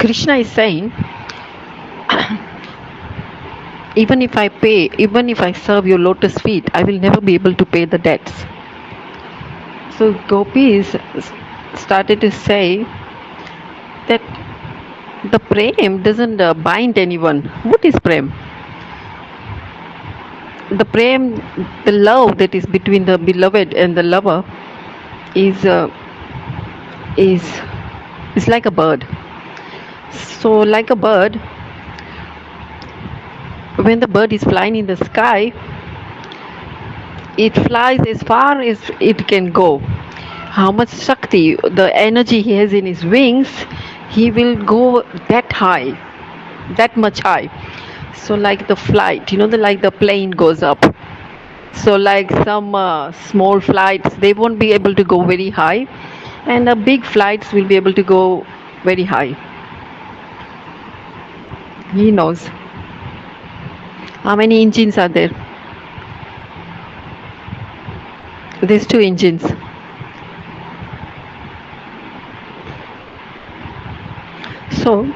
Krishna is saying, even if I serve your lotus feet, I will never be able to pay the debts. So gopis started to say that the prem doesn't bind anyone. What is prem? The prem, the love that is between the beloved and the lover, is like a bird. So, like a bird, when the bird is flying in the sky, it flies as far as it can go. How much Shakti, the energy he has in his wings, he will go that high, that much high. So like the flight, like the plane goes up. So like some small flights, they won't be able to go very high, and the big flights will be able to go very high. He knows. How many engines are there? There's 2 engines. So,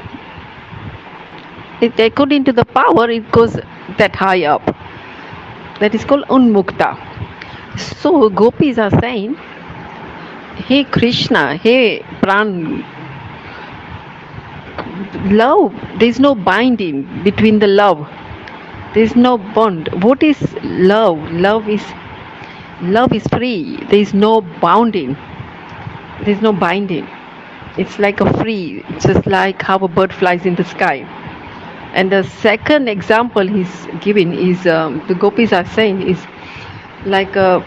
according to the power, it goes that high up. That is called unmukta. So, gopis are saying, hey Krishna, hey Pran, love, there is no binding between the love. There is no bond. What is love? Love is free. There is no bounding. There is no binding. It's like a free, just like how a bird flies in the sky. And the second example he's giving is, the gopis are saying, is like a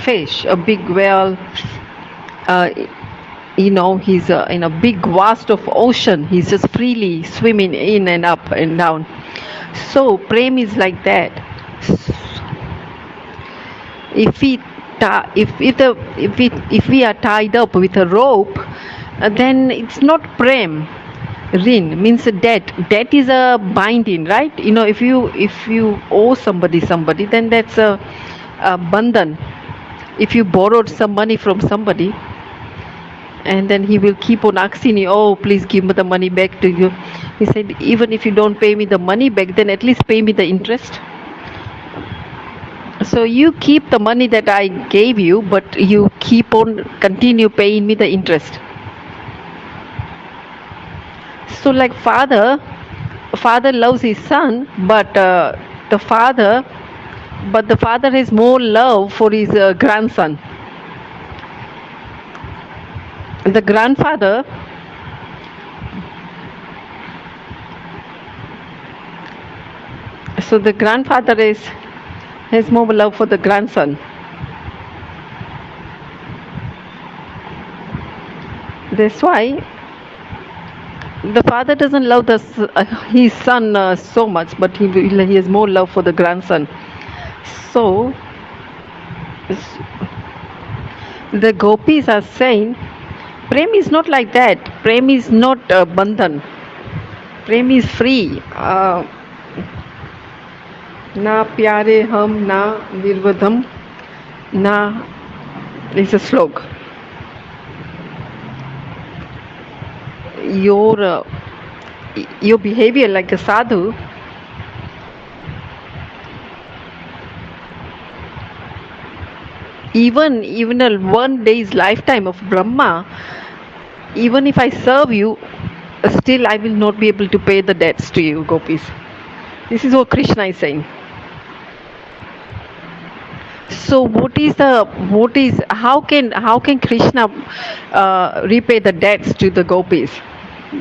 fish, a big whale. He's in a big vast of ocean. He's just freely swimming in and up and down. So prem is like that. If we are tied up with a rope, then it's not prem. Rin means a debt. Debt is a binding, right? If you owe somebody, then that's a bandhan. If you borrowed some money from somebody, and then he will keep on asking you, oh, please give me the money back to you. He said, even if you don't pay me the money back, then at least pay me the interest. So you keep the money that I gave you, but you continue paying me the interest. So like father loves his son, but the father has more love for his grandson. The grandfather has more love for the grandson. That's why the father doesn't love his son so much, but he has more love for the grandson. So the gopis are saying, prem is not like that. Prem is not bandhan. Prem is free. Na pyare hum na nirvadham na is a slok. Your behavior like a sadhu, even a 1 day's lifetime of Brahma, even if I serve you, still I will not be able to pay the debts to you, gopis. This is what Krishna is saying. So how can Krishna repay the debts to the gopis?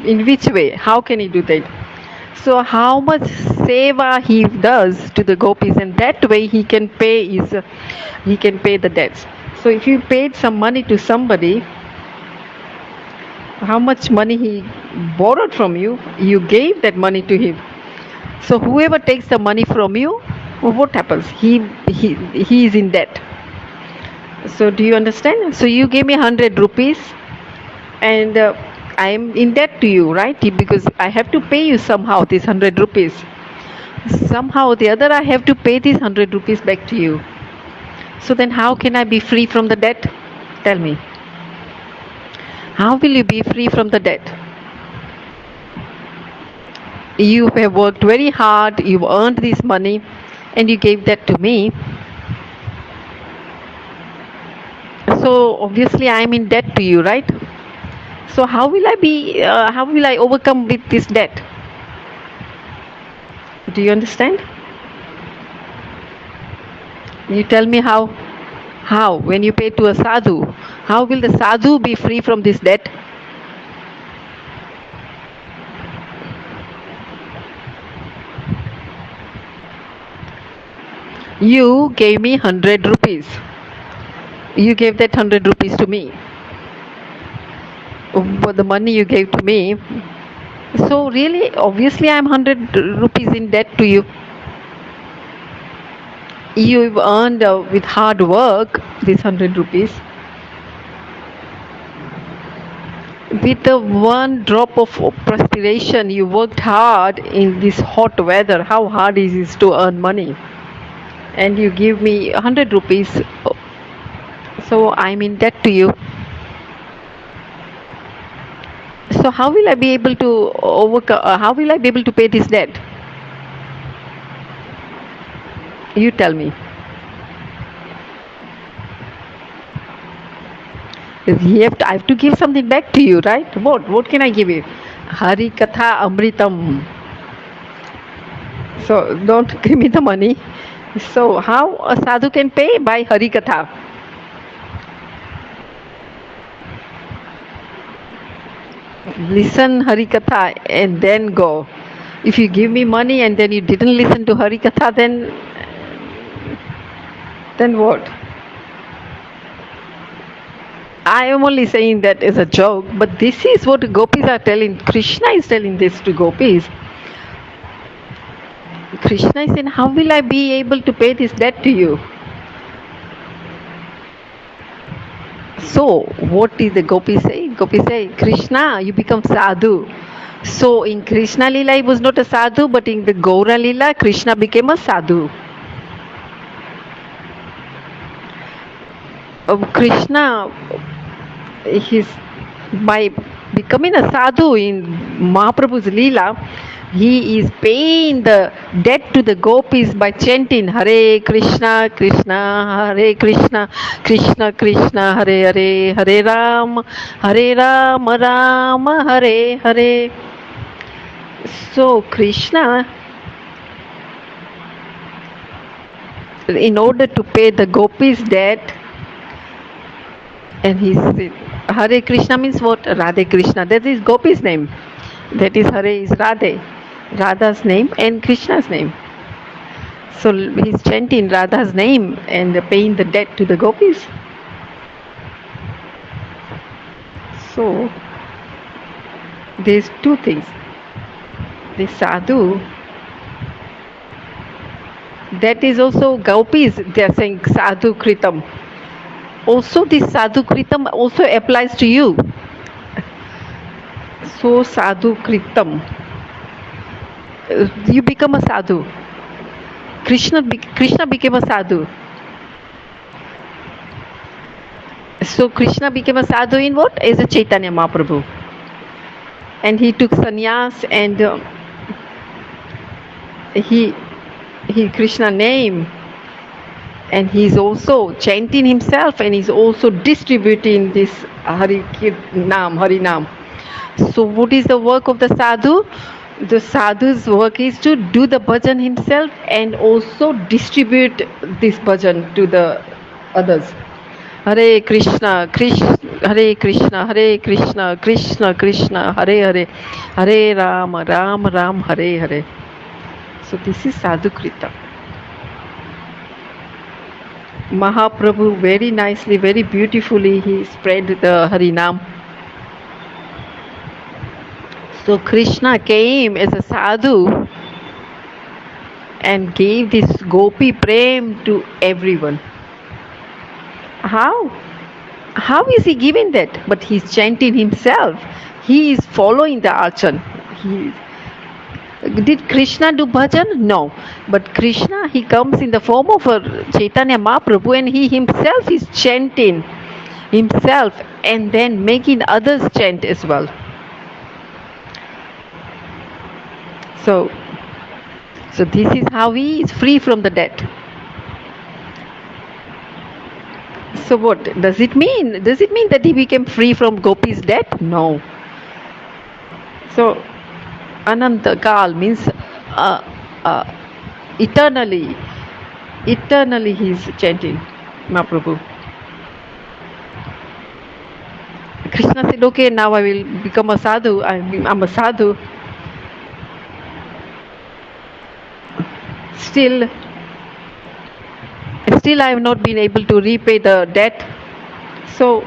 In which way? How can he do that? So how much seva he does to the gopis, and that way he can pay the debts. So if you paid some money to somebody, how much money he borrowed from you, you gave that money to him. So whoever takes the money from you, what happens? He is in debt. So do you understand? So you gave me 100 rupees, and I am in debt to you, right? Because I have to pay you somehow this 100 rupees. Somehow or the other, I have to pay this 100 rupees back to you. So then how can I be free from the debt? Tell me. How will you be free from the debt? You have worked very hard, you've earned this money, and you gave that to me. So obviously I am in debt to you, right? So how will I overcome with this debt? Do you understand? You tell me how. How? When you pay to a sadhu, how will the sadhu be free from this debt? You gave me 100 rupees. You gave that 100 rupees to me. For the money you gave to me. So really, obviously I am 100 rupees in debt to you. You've earned with hard work this 100 rupees. With the one drop of perspiration, you worked hard in this hot weather. How hard is it to earn money? And you give me 100 rupees. So I'm in debt to you. So how will I be able to overcome? How will I be able to pay this debt? You tell me. I have to give something back to you, right? What? What can I give you? Hari katha amritam. So don't give me the money. So how a sadhu can pay? By Hari katha. Listen Hari katha and then go. If you give me money and then you didn't listen to Hari katha, then what? I am only saying that as a joke, but this is what gopis are telling. Krishna is telling this to gopis. Krishna is saying, how will I be able to pay this debt to you? So, what is the gopi say? Gopi say, Krishna, you become sadhu. So, in Krishna Lila, he was not a sadhu, but in the Gaura Lila, Krishna became a sadhu. Krishna, his by becoming a sadhu in Mahaprabhu's Leela, he is paying the debt to the gopis by chanting Hare Krishna, Krishna, Hare Krishna, Krishna Krishna, Hare Hare, Hare Ram, Ram, Hare Hare. So Krishna, in order to pay the gopis' debt, and he said, Hare Krishna means what? Radhe Krishna. That is Gopi's name. That is Hare is Radhe. Radha's name and Krishna's name. So he's chanting Radha's name and paying the debt to the gopis. So there's two things. The sadhu, that is also gopis, they are saying sadhu kritam. Also this sadhu kritam also applies to you. So sadhu kritam, you become a sadhu. Krishna became a sadhu. So Krishna became a sadhu in what? As a Chaitanya Mahaprabhu. And he took sannyas and he Krishna name, and he's also chanting himself, and he's also distributing this Hari Nam. So what is the work of the sadhu? The sadhu's work is to do the bhajan himself and also distribute this bhajan to the others. Hare Krishna, Hare Krishna, Hare Krishna, Krishna Krishna, Hare Hare, Hare Ram, Ram, Hare Hare. So this is sadhu krita. Mahaprabhu very nicely, very beautifully he spread the Harinam. So Krishna came as a sadhu and gave this gopi prem to everyone. How? How is he giving that? But he's chanting himself. He is following the archan. Did Krishna do bhajan? No. But Krishna, he comes in the form of a Chaitanya Mahaprabhu, and he himself is chanting himself and then making others chant as well. So this is how he is free from the debt. So what does it mean? Does it mean that he became free from Gopi's debt? No. So Ananta Kal means eternally he is chanting Mahaprabhu. Krishna said, okay, now I will become a sadhu. I'm a sadhu. Still I have not been able to repay the debt. So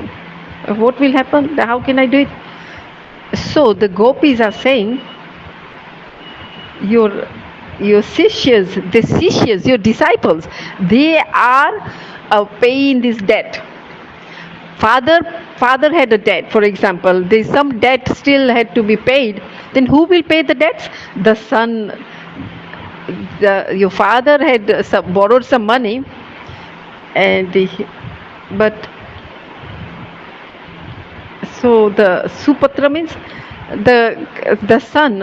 what will happen? How can I do it? So the gopis are saying, your sishyas, your disciples, they are paying this debt. Father had a debt, for example. There's some debt still had to be paid. Then who will pay the debts? The son. Your father had borrowed some money, but so the Supatra means the son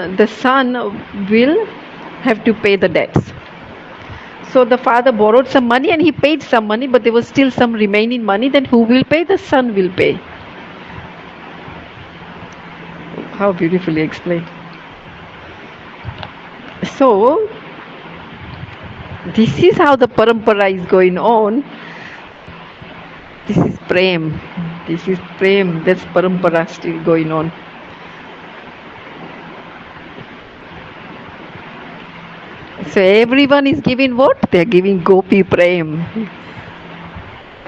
will have to pay the debts. So the father borrowed some money and he paid some money, but there was still some remaining money. Then who will pay? The son will pay. How beautifully explained. So this is how the parampara is going on. This is prem. That's parampara still going on. So everyone is giving what? They are giving Gopi Prem.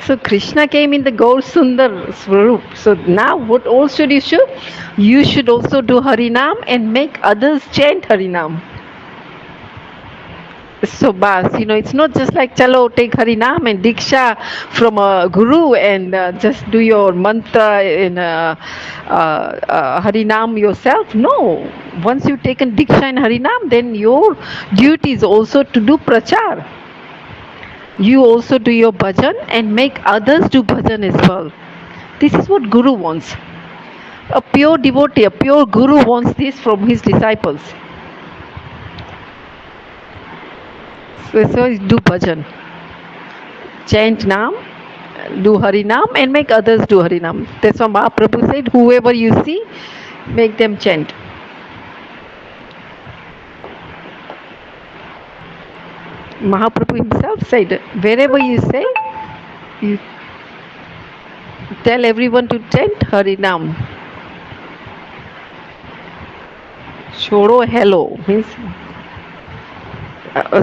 So Krishna came in the Gaur Sundar Swarup. So now what else should you do? You should also do Harinam and make others chant Harinam. So Bas, it's not just like chalo take Harinam and Diksha from a guru and just do your mantra in Harinam yourself. No. Once you've taken Diksha and Harinam, then your duty is also to do Prachar. You also do your bhajan and make others do bhajan as well. This is what Guru wants. A pure devotee, a pure Guru wants this from his disciples. So do bhajan. Chant Nam, do Harinam and make others do Harinam. That's what Mahaprabhu said, whoever you see, make them chant. Mahaprabhu himself said, wherever you say, you tell everyone to chant Harinam. Choro hello means,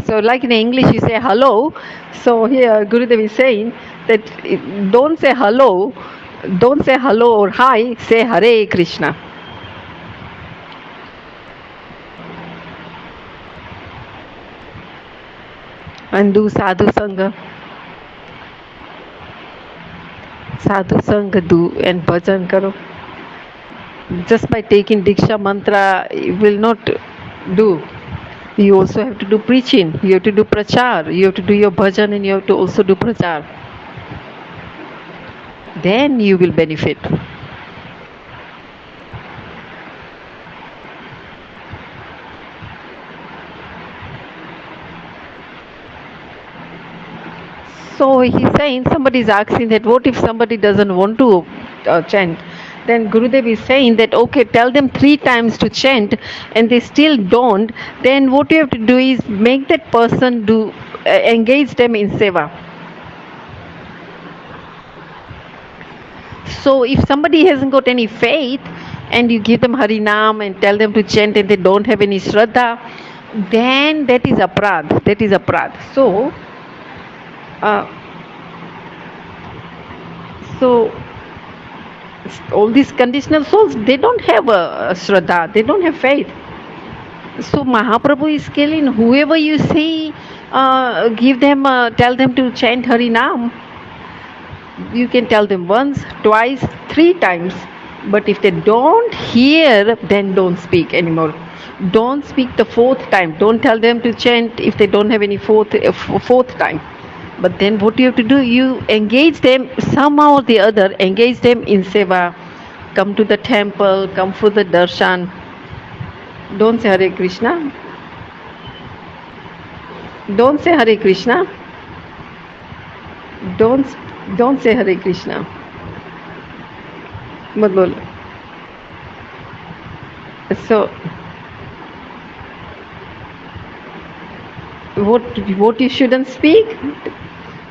so like in English you say hello. So here Gurudev is saying that don't say hello or hi, say Hare Krishna. And do sadhu sangha. Sadhu sangha do and bhajan karo. Just by taking Diksha mantra, you will not do. You also have to do preaching, you have to do prachar, you have to do your bhajan and you have to also do prachar. Then you will benefit. So he's saying, somebody is asking that what if somebody doesn't want to chant? Then Gurudev is saying that okay, tell them 3 times to chant and they still don't, then what you have to do is make that person do engage them in seva. So if somebody hasn't got any faith and you give them Harinam and tell them to chant and they don't have any Shraddha, then that is aprad. So all these conditional souls, they don't have a Shraddha, they don't have faith. So Mahaprabhu is killing whoever you see, give them, tell them to chant Harinam. You can tell them once, twice, 3 times. But if they don't hear, then don't speak anymore. Don't speak the fourth time. Don't tell them to chant if they don't have any fourth time. But then what you have to do, you engage them somehow or the other, engage them in seva. Come to the temple, come for the darshan. Don't say Hare Krishna. Don't say Hare Krishna. Don't say Hare Krishna. मत बोलो. So what you shouldn't speak,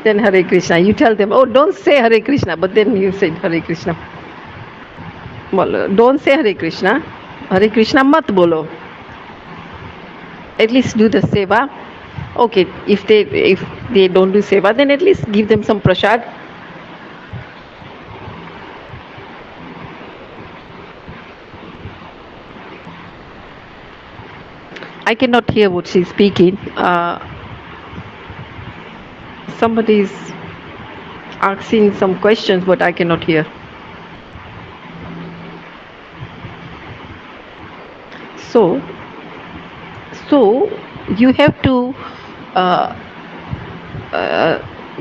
then Hare Krishna. You tell them, oh, don't say Hare Krishna, but then you say Hare Krishna. Don't say Hare Krishna. Hare Krishna mat bolo. At least do the seva. Okay, if they don't do seva, then at least give them some prasad. I cannot hear what she's speaking. Somebody is asking some questions, but I cannot hear. So you have to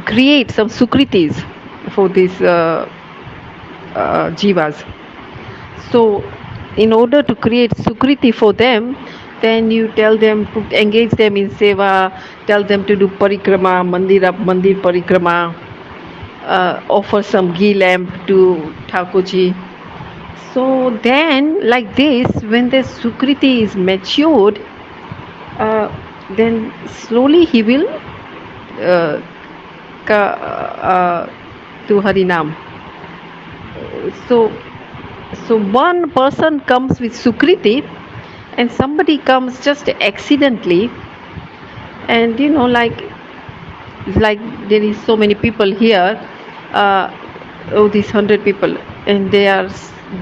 create some sukritis for these jivas. So in order to create sukriti for them, then you tell them to engage them in seva, tell them to do parikrama, mandir parikrama, offer some ghee lamp to Thakurji. So then, like this, when the sukriti is matured, then slowly he will do Harinam. So one person comes with sukriti, and somebody comes just accidentally, and like there is so many people here, these 100 people, and they are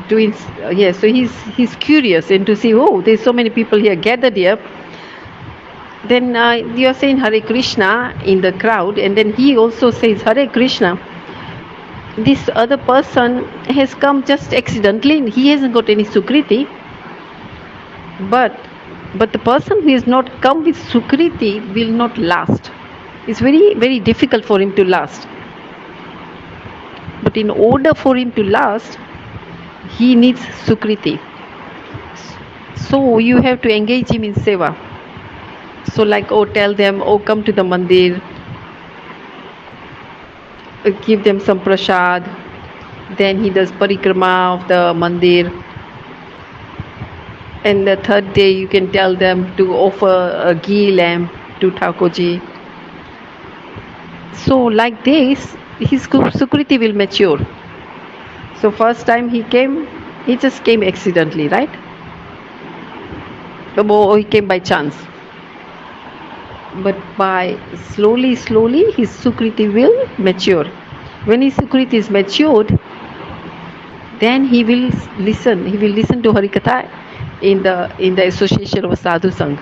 doing, so he's curious and to see, there's so many people here gathered here. Then you are saying Hare Krishna in the crowd, and then he also says Hare Krishna. This other person has come just accidentally, he hasn't got any sukriti, but the person who has not come with sukriti will not last. It's very, very difficult for him to last. But in order for him to last, he needs sukriti. So you have to engage him in seva. So like, tell them, come to the mandir, give them some prasad. Then he does parikrama of the mandir. And the third day you can tell them to offer a ghee lamp to Thakurji. So like this, his sukriti will mature. So first time he came, he just came accidentally, right? Or he came by chance. But by slowly his sukriti will mature. When his sukriti is matured, then he will listen. He will listen to Harikatha in the association of Sadhu Sangh.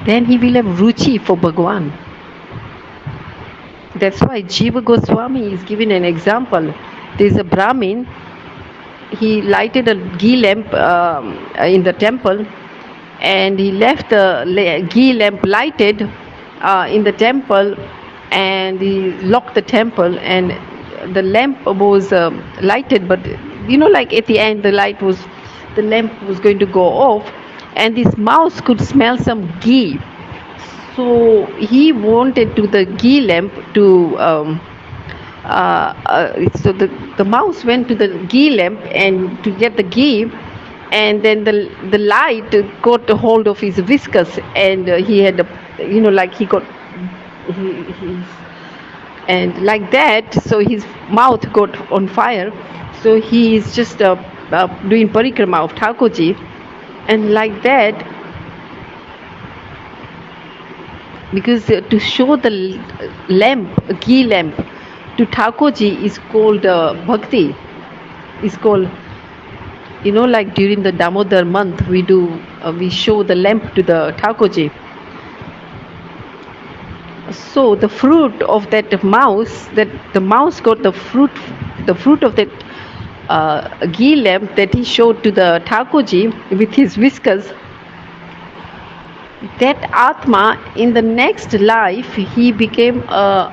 Then he will have ruchi for Bhagwan. That's why Jiva Goswami is giving an example. There is a Brahmin. He lighted a ghee lamp in the temple, and he left the ghee lamp lighted in the temple, and he locked the temple, and the lamp was lighted, but like at the end the lamp was going to go off, and this mouse could smell some ghee. So he wanted to the ghee lamp to so the mouse went to the ghee lamp and to get the ghee, and then the light got a hold of his whiskers, and he had he got and like that, so his mouth got on fire. So he is just doing parikrama of Thakurji, and like that, because to show the ghee lamp to Thakurji is called bhakti. Is called, like during the Damodar month we show the lamp to the Thakurji. So the fruit of that mouse, that the mouse got the fruit of that ghee lamp that he showed to the Thakurji with his whiskers, that Atma in the next life he became a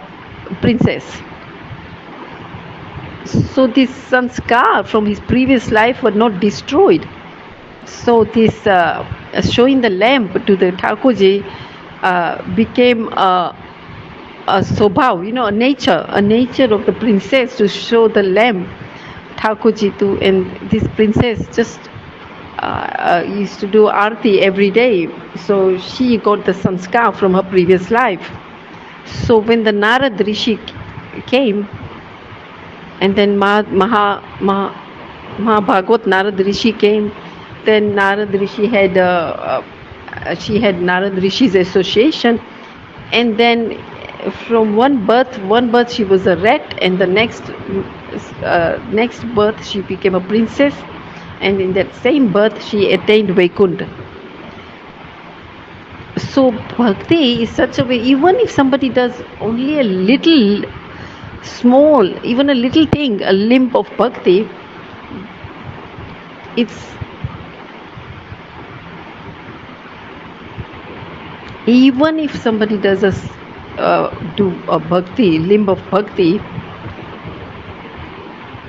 princess. So this sanskar from his previous life were not destroyed. So this showing the lamp to the Thakurji became a swabhav, a nature of the princess to show the lamp Thakurji to, and this princess just used to do arti every day. So she got the sanskar from her previous life. So when the Narad Rishi came, and then Mahabhagwat Narad Rishi came, then Narad Rishi had she had Narad Rishi's association, and then from one birth she was a rat, and the next birth she became a princess, and in that same birth she attained Vaikuntha. So bhakti is such a way, even if somebody does only a little small, even a little thing, a limb of bhakti, it's even if somebody does do a bhakti, limb of bhakti,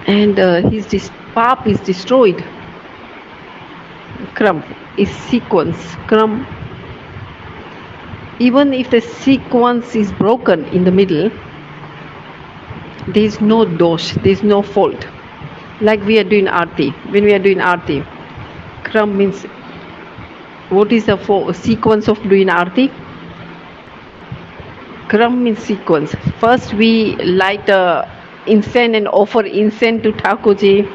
and his pap is destroyed. Kram is sequence. Kram, even if the sequence is broken in the middle, there is no dosh, there is no fault. Like we are doing arti. When we are doing arti, kram means, what is the sequence of doing arti? Kram means sequence. First we light incense and offer incense to Thakurji.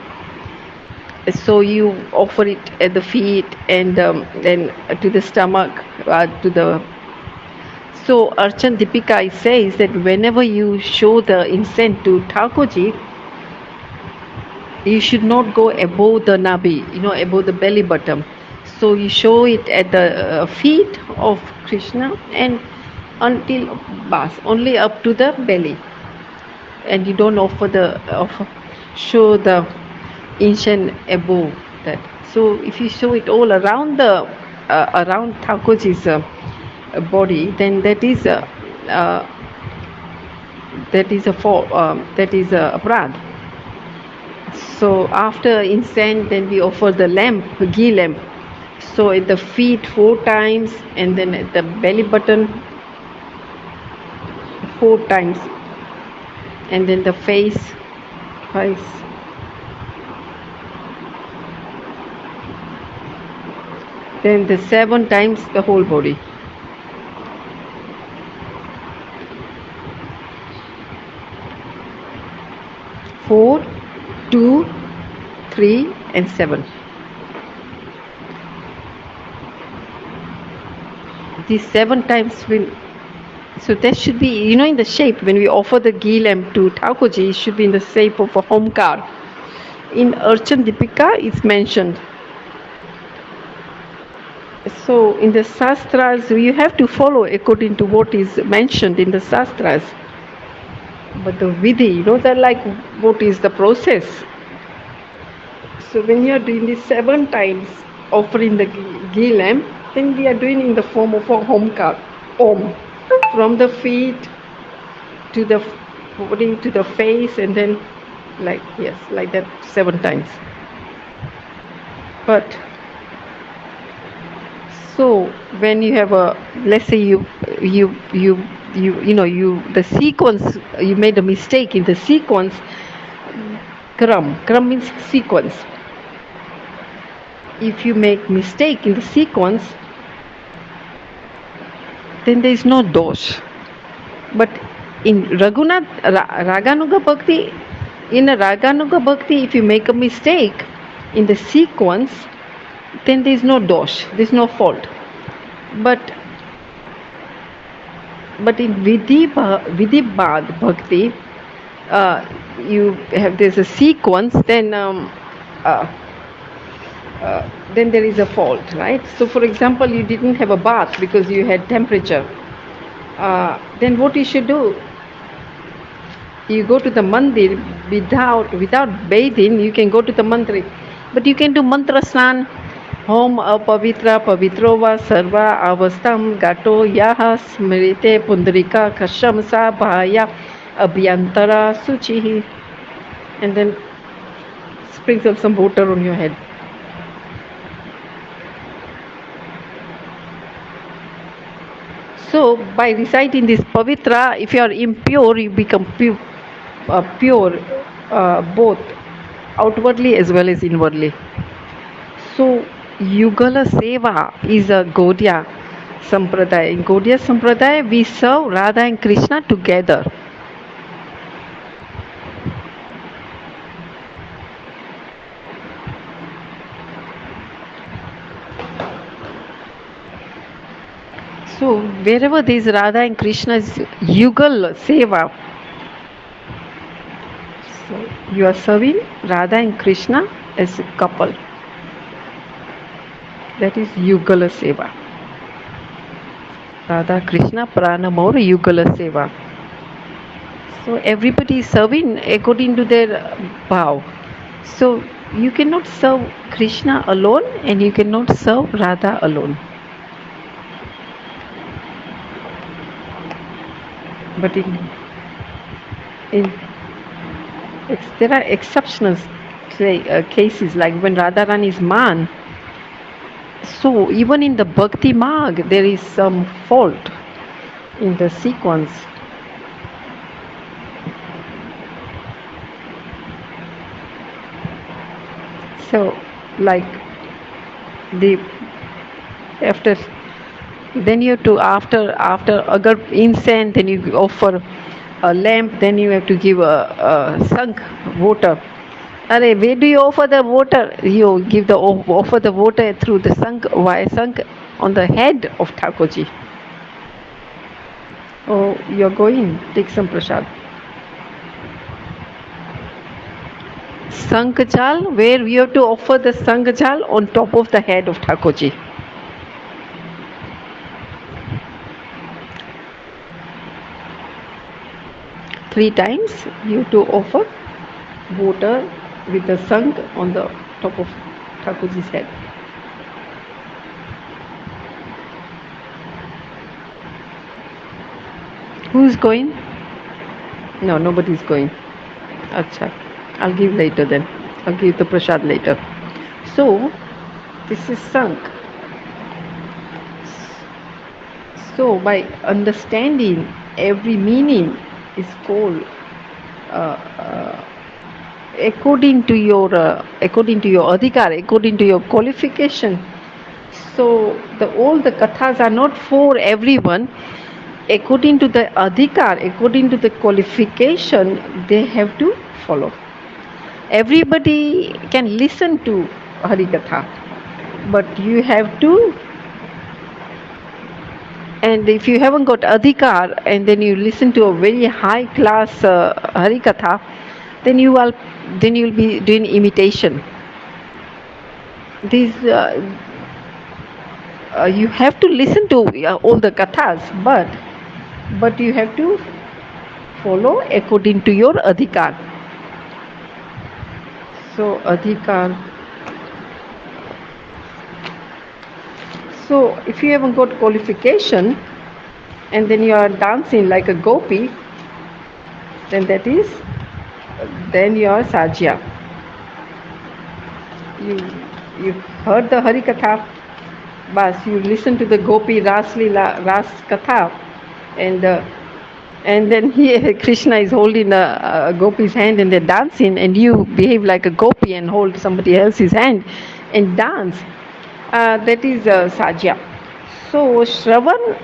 So you offer it at the feet, and then to the stomach, to the. So Archan Deepika says that whenever you show the incense to Thakurji, you should not go above the nabi, above the belly button. So you show it at the feet of Krishna and until bas, only up to the belly, and you don't show the incense above that. So if you show it all around around Thakurji's body, then that is a aparadh. So after incense, then we offer the lamp, ghee lamp. So at the feet 4 times, and then at the belly button 4 times, and then the face twice. Then the 7 times the whole body. Four, 2, 3, and 7. These 7 times will. So that should be, in the shape. When we offer the ghee lamp to Thakurji, it should be in the shape of a homkar. In Archan Deepika, it's mentioned. So in the Shastras, you have to follow according to what is mentioned in the Shastras. But the Vidhi, they're like, what is the process? So when you are doing this 7 times, offering the ghee lamp, then we are doing in the form of a homkar, Om. From the feet to the body to the face, and then like that 7 times. But so when you have let's say the sequence, you made a mistake in the sequence. Kram means sequence. If you make mistake in the sequence, then there is no dosh. But in Raganuga Bhakti, if you make a mistake in the sequence, then there is no dosh, there is no fault. But in Vidibad Bhakti, there's a sequence, then there is a fault, right? So for example, you didn't have a bath because you had temperature. Then what you should do? You go to the mandir without bathing, you can go to the mantra. But you can do mantra snan. Om apavitra pavitrova sarva avastam gato yaha smrite pundrika kashamsa bhaya abhyantara suchihi. And then sprinkle some water on your head. So by reciting this pavitra, if you are impure, you become pure both outwardly as well as inwardly. So Yugala Seva is a Gaudiya Sampradaya. In Gaudiya Sampradaya, we serve Radha and Krishna together. So wherever there is Radha and Krishna's Yugal Seva, so you are serving Radha and Krishna as a couple. That is Yugala Seva. Radha Krishna Pranamor Yugala Seva. So everybody is serving according to their bhav. So you cannot serve Krishna alone and you cannot serve Radha alone. But there are exceptional cases like when Radharani is man. So even in the Bhakti Marg, there is some fault in the sequence. So like then you have to after agar incense, then you offer a lamp, then you have to give a sank water. Where do you offer the water? You give offer the water through the sank. Why sank? On the head of Thakurji. Oh, you're going, take some prasad. Sankajal, where we have to offer the Sankajal on top of the head of Thakurji. Three times you have to offer water with the sank on the top of Thakurji's head. Who is going? No, nobody is going. Acha. I'll give later then. I'll give the prasad later. So, this is sank. So, by understanding every meaning is called according to your adhikar, according to your qualification. So, all the kathas are not for everyone. According to the adhikar, according to the qualification, they have to follow. Everybody can listen to Harikatha, but you have to. And if you haven't got adhikar and then you listen to a very high class Harikatha, then you will be doing imitation. These you have to listen to all the kathas, but you have to follow according to your adhikar. So adhikar. So if you haven't got qualification and then you are dancing like a gopi, then you are sajya. You heard the Harikatha, bas you listen to the gopi ras katha, and then here Krishna is holding a gopi's hand and they're dancing, and you behave like a gopi and hold somebody else's hand and dance. That is sajya. So Shravan,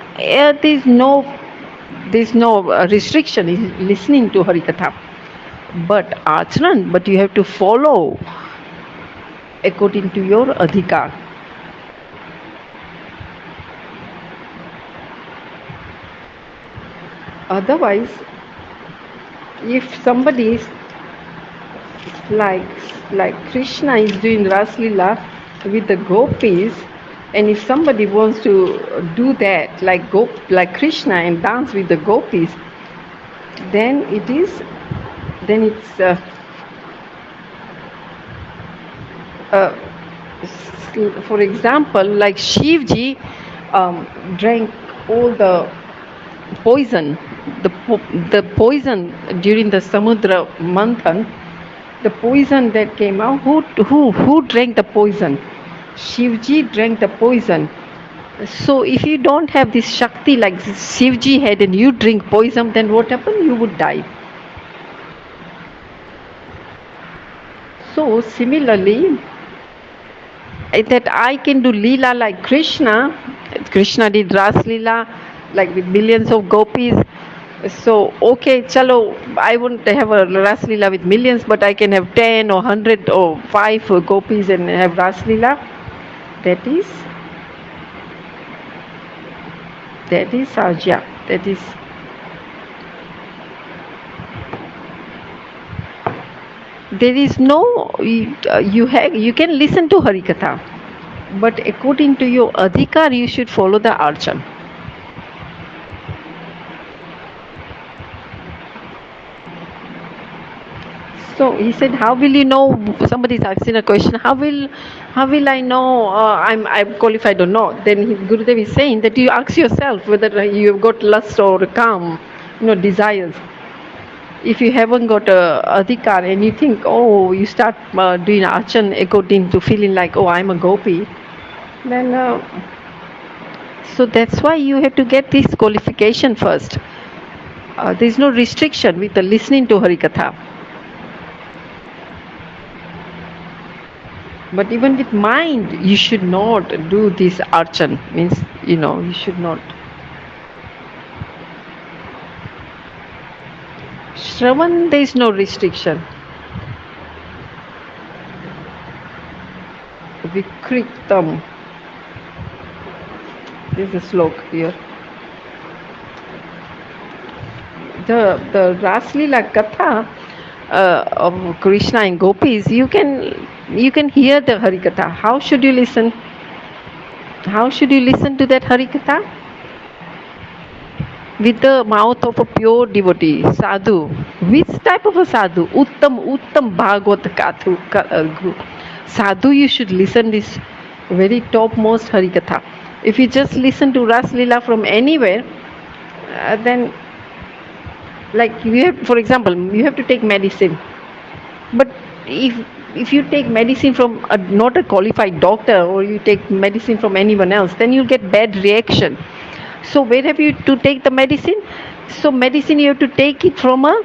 there's no restriction in listening to Harikatha. But Acharan, but you have to follow according to your adhikar. Otherwise, if somebody is like Krishna is doing Ras Leela with the gopis, and if somebody wants to do that like Krishna and dance with the gopis, then it's uh, for example, like Shivji drank all the poison, the poison during the Samudra Manthan, the poison that came out. Who drank the poison? Shivji drank the poison. So if you don't have this Shakti like Shivji had and you drink poison, then what happened? You would die. So similarly, that I can do Leela like Krishna. Krishna did Ras Leela like with millions of gopis. So, okay, chalo, I won't have a Ras Leela with millions, but I can have 10 or 100 or 5 gopis and have Ras Leela. That is Sajya. That is. There is no, you can listen to Harikatha, but according to your adhikar, you should follow the archan. So he said, "How will you know?" Somebody is asking a question. How will I know I'm qualified or not? Then Gurudev is saying that you ask yourself whether you've got lust or calm, desires. If you haven't got a adhikar and you think, oh, you start doing archan according to feeling like, oh, I'm a gopi, then so that's why you have to get this qualification first. There is no restriction with the listening to Harikatha. But even with mind, you should not do this archan. Means, you should not. Shravan, there is no restriction. Vikritam. This is a slok here. The Raslila Katha of Krishna and Gopis, you can hear the Harikatha. How should you listen? How should you listen to that Harikatha? With the mouth of a pure devotee, sadhu. Which type of a sadhu? Uttam Bhagavad Kathu. Sadhu, you should listen this very topmost Harikatha. If you just listen to Ras Leela from anywhere, then, like, for example, you have to take medicine. But if you take medicine from not a qualified doctor, or you take medicine from anyone else, then you'll get bad reaction. So where have you to take the medicine? So medicine you have to take it from a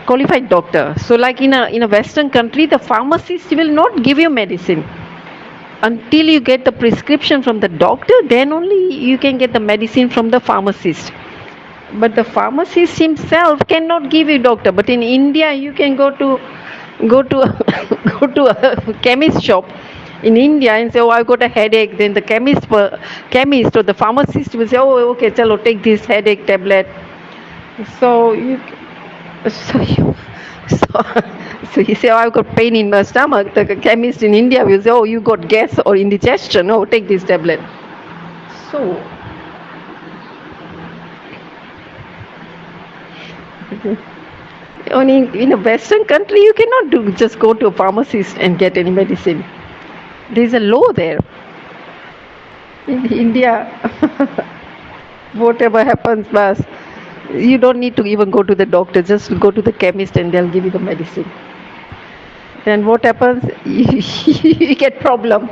qualified doctor. So like in a Western country, the pharmacist will not give you medicine until you get the prescription from the doctor. Then only you can get the medicine from the pharmacist. But the pharmacist himself cannot give you doctor. But in India, you can go to go to a chemist shop in India and say, oh, I've got a headache. Then the chemist or the pharmacist will say, oh, okay, chalo, take this headache tablet. So you say, oh, I've got pain in my stomach. The chemist in India will say, oh, you got gas or indigestion. Oh, take this tablet. So only in a Western country, you cannot just go to a pharmacist and get any medicine. There is a law there. In India, whatever happens, bas, you don't need to even go to the doctor. Just go to the chemist and they'll give you the medicine. Then what happens? You get problem.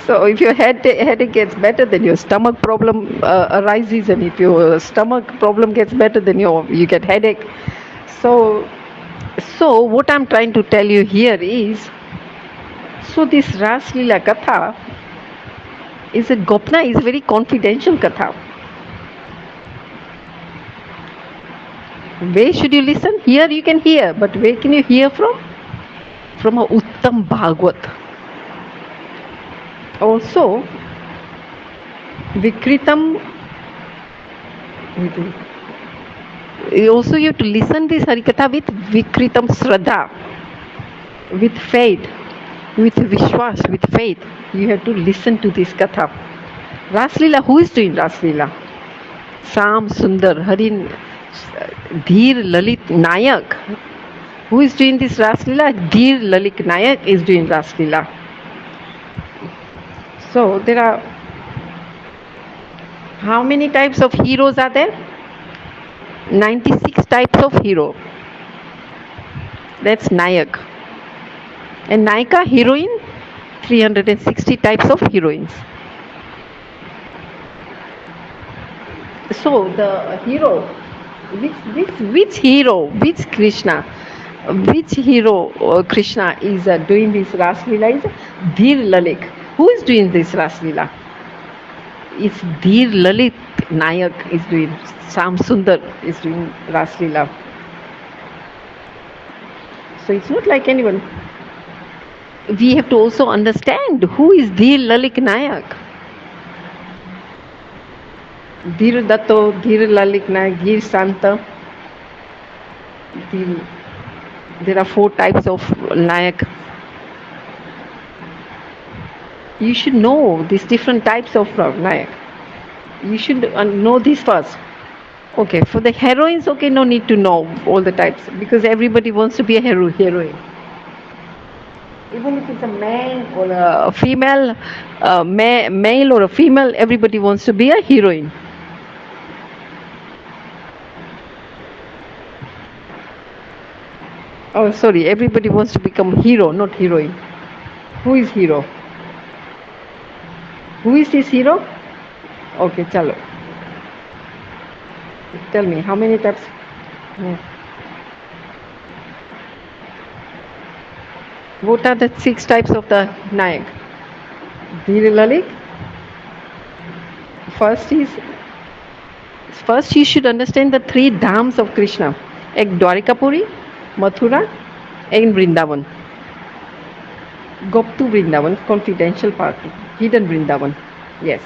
So if your headache gets better, then your stomach problem arises, and if your stomach problem gets better, then you get headache. So what I'm trying to tell you here is, so this Ras Leela Katha is a Gopna is a very confidential Katha. Where should you listen? Here you can hear, but where can you hear from? From a Uttam Bhagavad. Also, Vikritam. Also, you have to listen this Harikatha with Vikritam Shraddha, with faith, with Vishwas, with faith. You have to listen to this Katha. Raslila, who is doing Raslila? Sam Sundar, Harin, Dheer, Lalit, Nayak. Who is doing this Ras Leela? Dhir Lalik Nayak is doing Ras Leela. So there are, how many types of heroes are there? 96 types of hero. That's Nayak. And Nayika, heroine, 360 types of heroines. So the hero, which hero, which Krishna, Krishna is doing this Ras Leela is Dhir Lalik. Who is doing this Ras Leela? It's Dhir Lalit Nayak is doing, Sam Sundar is doing Ras Leela. So it's not like anyone. We have to also understand who is Dhir Lalik Nayak. Dhir Datto, Dhir Lalik Nayak, Dhir Santa. There are 4 types of Nayak. You should know these different types of Nayak. You should know this first. Okay, for the heroines, okay, no need to know all the types because everybody wants to be a heroine. Even if it's a man or a female, male or a female, everybody wants to be a heroine. Oh, sorry, everybody wants to become hero, not heroine. Who is hero? Who is this hero? Okay, chalo. Tell me, how many types? What are the 6 types of the Nayak? Dhir Lalik. First you should understand the 3 dhams of Krishna. Ek Dwarikapuri, Mathura, and Vrindavan. Goptu Vrindavan, confidential party, hidden Vrindavan. Yes.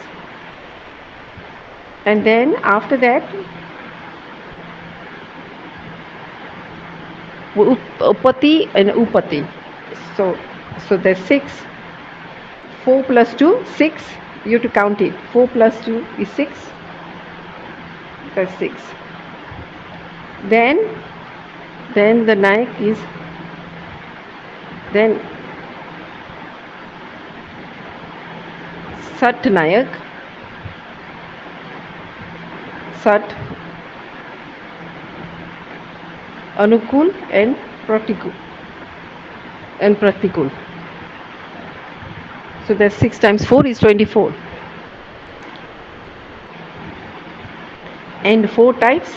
And then after that, Upati and Upati. So there's 6. 4 plus 2, 6. You have to count it. 4 plus 2 is 6. That's 6. Then the Nayak is then Sat Nayak. Sat, Anukul and Pratikul. So that's 6 times 4 is 24. And 4 types.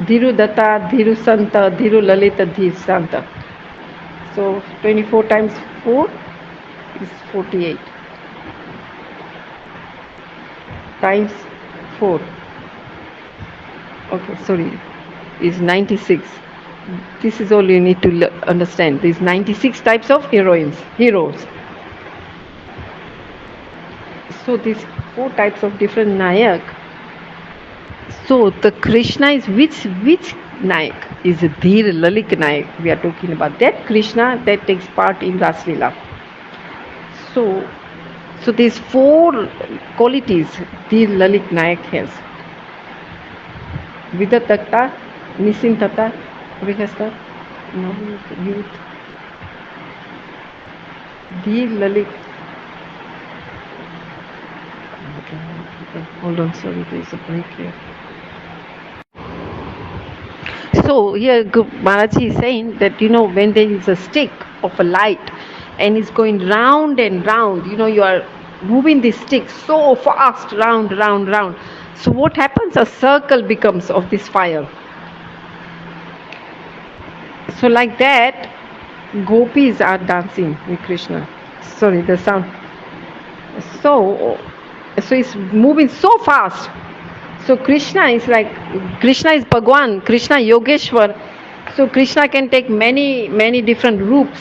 Dhiru Datta, Dhiru Santa, Dhiru Lalita, Dhir Santa. So 24 times 4 is 48. Times 4. Okay, sorry, is 96. This is all you need to understand. There's 96 types of heroes. So these 4 types of different Nayak. So the Krishna is which Nayak? Is Dhir Lalik Nayak. We are talking about that Krishna that takes part in Ras Leela. So these 4 qualities Dhir Lalik Nayak has. Vidatatta, Nisintata, Vrihasta, youth. Dhir Lalik. Okay, hold on, sorry, there is a break here. So here Maharaji is saying that, when there is a stick of a light and it's going round and round, you are moving this stick so fast, round. So what happens? A circle becomes of this fire. So like that, gopis are dancing with Krishna. Sorry, the sound. So it's moving so fast. So Krishna is Bhagwan, Krishna Yogeshwar. So Krishna can take many different roops.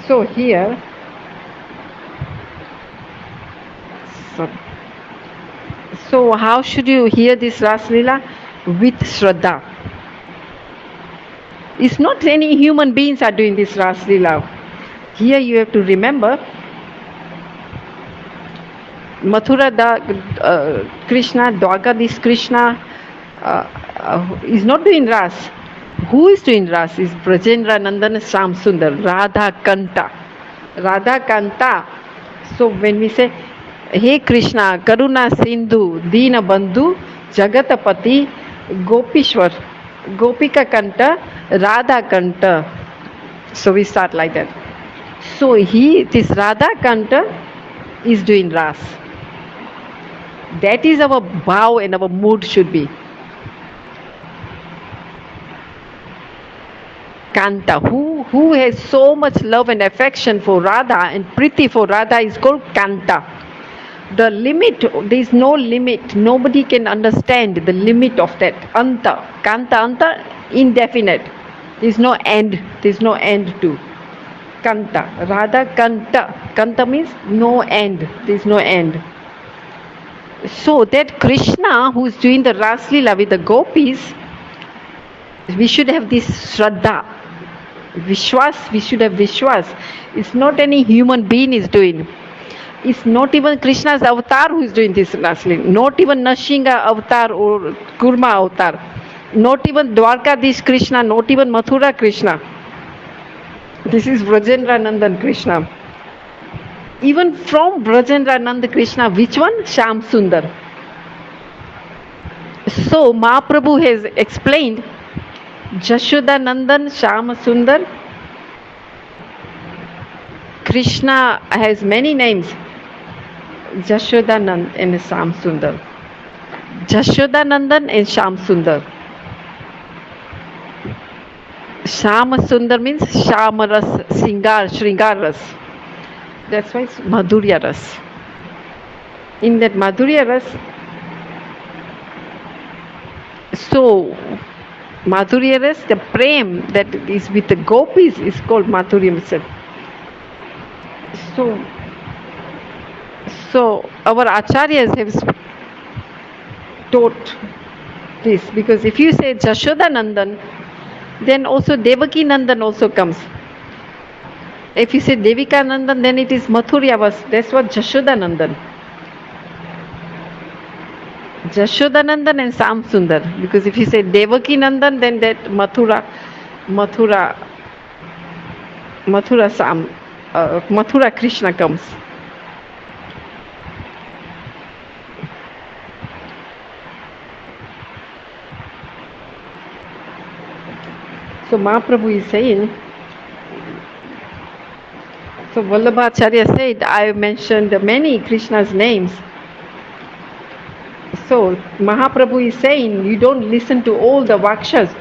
So here, so how should you hear this Ras Leela? With Shraddha. It's not any human beings are doing this Ras Leela. Here you have to remember, Mathura Krishna, Dwarkadish Krishna is not doing Ras. Who is doing Ras is Brajendra Nandan Sham Sundar, Radha Kanta. Radha Kanta. So when we say, Hey Krishna, Karuna Sindhu, Deena Bandhu, Jagatapati, Gopishwar, Gopika Kanta, Radha Kanta. So we start like that. So this Radha Kanta is doing Ras. That is our bhav and our mood should be. Kanta, who has so much love and affection for Radha and Priti for Radha is called Kanta. The limit, there is no limit. Nobody can understand the limit of that. Anta, Kanta, Anta, indefinite. There is no end. There is no end to. Kanta, Radha Kanta. Kanta means no end. There is no end. So that Krishna who is doing the Ras Leela with the gopis, we should have this Shraddha. Vishwas, we should have Vishwas. It's not any human being is doing. It's not even Krishna's avatar who is doing this Ras Leela. Not even Nashinga avatar or Kurma avatar. Not even Dwarkadish Krishna, not even Mathura Krishna. This is Brajendra Nandan Krishna. Even from Brajendra Nanda Krishna, which one? Sham Sundar. So Mahaprabhu has explained Jashoda Nandan Sham Sundar. Krishna has many names. Jashoda Nandan and Sham Sundar. Jashoda Nandan and Sham Sundar. Sham Sundar means Shamaras, Singar, Shringaras. That's why it's Madhurya Ras. In that Madhurya Ras, so Madhurya Ras, the prem that is with the gopis is called Madhurya Ras. So our acharyas have taught this, because if you say Jashoda Nandan, then also Devaki Nandan also comes. If you say Devika Nandan, then it is Mathurya Vas. That's what Jashoda Nandan. Jashoda Nandan and Sham Sundar. Because if you say Devaki Nandan, then that Mathura Krishna comes. So Mahaprabhu is saying, so Vallabhacharya said, I mentioned many Krishna's names. So Mahaprabhu is saying, you don't listen to all the vakshas,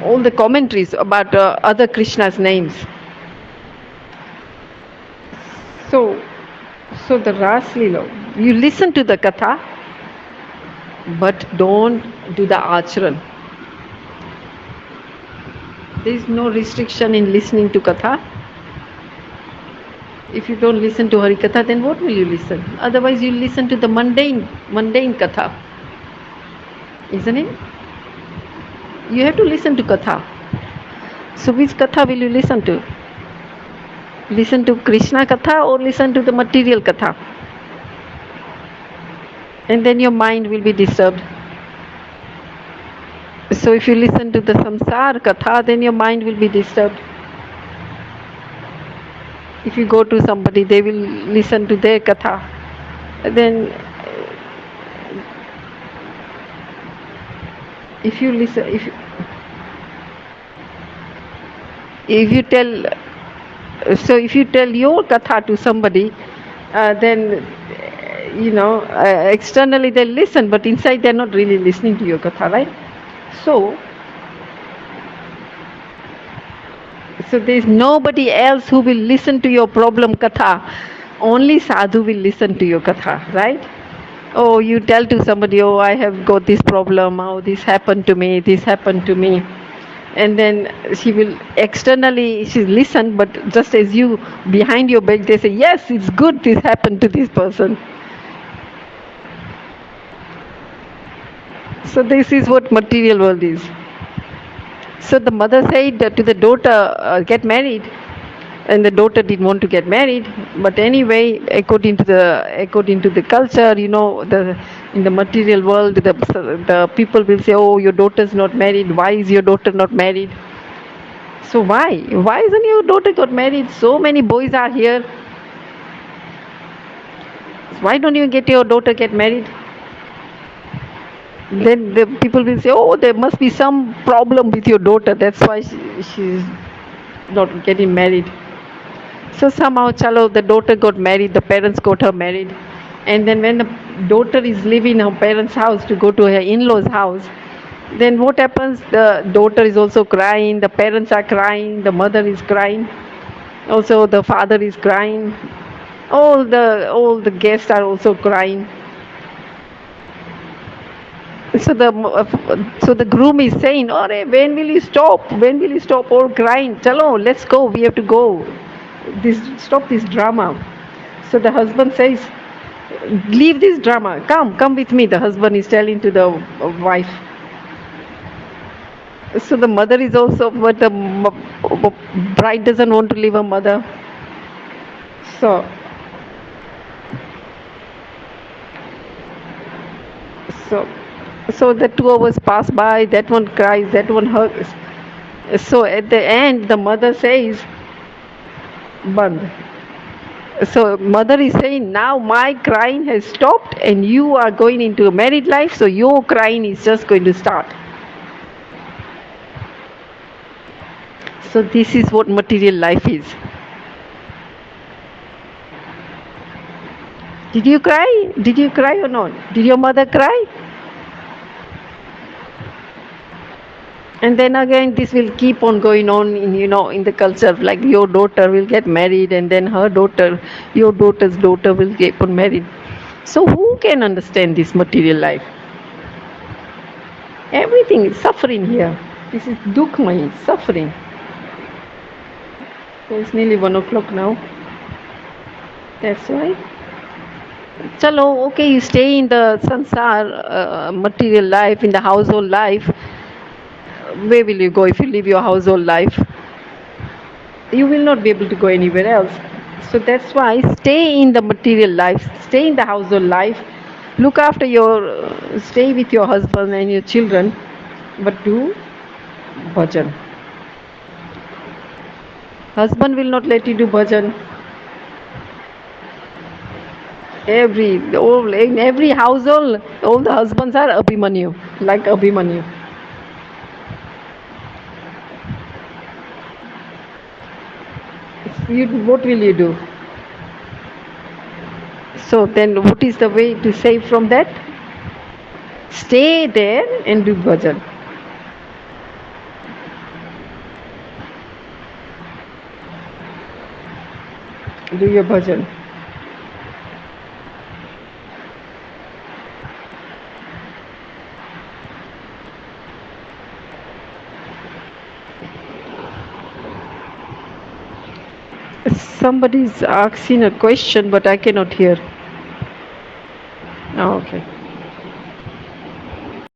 all the commentaries about other Krishna's names. So the Ras Leela, you listen to the katha, but don't do the acharan. There is no restriction in listening to katha. If you don't listen to Harikatha, then what will you listen? Otherwise, you listen to the mundane katha. Isn't it? You have to listen to katha. So which katha will you listen to? Listen to Krishna katha or listen to the material katha? And then your mind will be disturbed. So if you listen to the samsar katha, then your mind will be disturbed. If you go to somebody, they will listen to their katha. Then if you listen, if you tell your katha to somebody, then externally they listen, but inside they're not really listening to your katha, right? So there's nobody else who will listen to your problem katha. Only sadhu will listen to your katha, right? Oh, you tell to somebody, oh, I have got this problem, oh, this happened to me. And then she will externally, she listen, but just as you, behind your back, they say, yes, it's good this happened to this person. So this is what material world is. So the mother said to the daughter, get married. and the daughter didn't want to get married. But anyway, according to the culture, the in the material world, the people will say, oh, your daughter's not married. Why is your daughter not married? So why isn't your daughter got married? So many boys are here. Why don't you get your daughter get married? Then the people will say, oh, there must be some problem with your daughter. That's why she's not getting married. So somehow, chalo, the daughter got married, the parents got her married. And then when the daughter is leaving her parents' house to go to her in-laws' house, then what happens? The daughter is also crying, the parents are crying, the mother is crying, also the father is crying, all the guests are also crying. So the groom is saying, "Oh, when will you stop? When will you stop all crying? Chalo, let's go. We have to go. Stop this drama." So the husband says, "Leave this drama. Come with me." The husband is telling to the wife. So the mother is also, but the bride doesn't want to leave her mother. So, so, so the 2 hours pass by. That one cries. That one hugs. So at the end, the mother says, "Band." So mother is saying, now my crying has stopped and you are going into a married life, so your crying is just going to start. So this is what material life is. Did you cry? Did you cry or not? Did your mother cry? And then again, this will keep on going on in the culture. Like your daughter will get married, and then her daughter, your daughter's daughter will get on married. So who can understand this material life? Everything is suffering here. This is dukmai, suffering. So it's nearly 1 o'clock now. That's why. Chalo, okay, you stay in the sansar, material life, in the household life. Where will you go if you live your household life? You will not be able to go anywhere else. So that's why stay in the material life, stay in the household life, look after stay with your husband and your children, but do bhajan. Husband will not let you do bhajan. In every household, all the husbands are Abhimanyu, like Abhimanyu. What will you do? So then what is the way to save from that? Stay there and do bhajan. Do your bhajan. Somebody is asking a question, but I cannot hear. Oh, okay.